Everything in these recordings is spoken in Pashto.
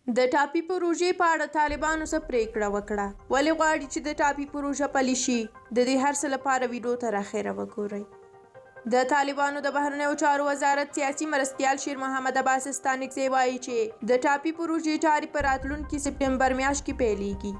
د ټاپي پروژې په اړه طالبانو څه پریکړه وکړه؟ ولې غواړي چې د ټاپي پروژه پلي شي؟ د دې هر څه لپاره ویډیو تر اخره وګورئ. د طالبانو د بهرنیو چارو وزارت سیاسي مرستیال شیر محمد عباس ستانکزی وایي چې د ټاپي پروژې چارې په راتلونکي سپټمبر میاشت کې پیلیږي.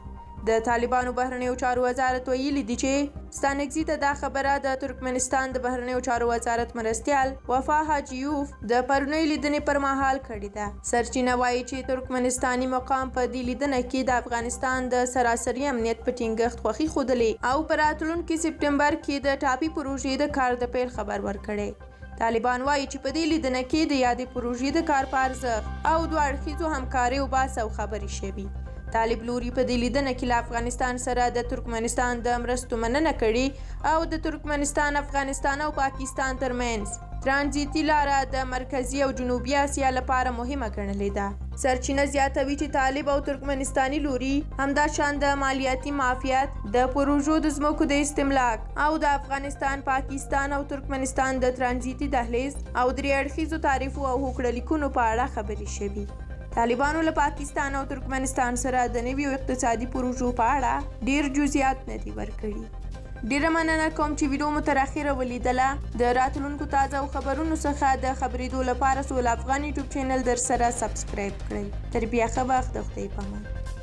د طالبانو بهرنیو چارو وزارت ویلي دي چې ستانکزي ته دا خبره د ترکمنستان د بهرنیو چارو وزارت مرستیال وفا حاجیوف د پرونۍ لیدنې پر مهال کړې ده. سرچینه وایي چې ترکمنستاني مقام په دې لیدنه کې د افغانستان د سراسري امنیت په ټینګښت خوښي ښودلې او په راتلونکي سپټمبر کې د ټاپي پروژې د کار د پیل خبر ورکړی. طالبان وایي چې په دې لیدنه کې د یادې پروژې د کار په ارزښت او دوه اړخیزو همکاریو بحث او خبرې شوي. طالب لوري په دې لیدنه کې له افغانستان سره د ترکمنستان د مرستو مننه کړې او د ترکمنستان، افغانستان او پاکستان ترمنځ ترانزیتي لاره د مرکزي او جنوبي اسیا لپاره مهمه ګڼلې ده. سرچینه زیاتوي چې طالب او ترکمنستاني لوري همداشان د مالیاتي معافیت، د پروژو د ځمکو د استملاک او د افغانستان، پاکستان او ترکمنستان د ترانزیتي دهلیز او درې اړخیزو تعریفو او هوکړه لیکونو په اړه خبرې شوي. طالبانو له پاکستان او ترکمنستان سره د نویو اقتصادي پروژو په اړه ډیر جزئیات نه دي ورکړي. ډیره مننه کوم چې ویډیو مو تر اخره ولیدله. د راتلونکو تازه خبرونو څخه د خبرېدو لپاره سول افغان یوټیوب چینل در سره سبسکرایب کړئ. تر بیا ښه وخت، د خدای په امان.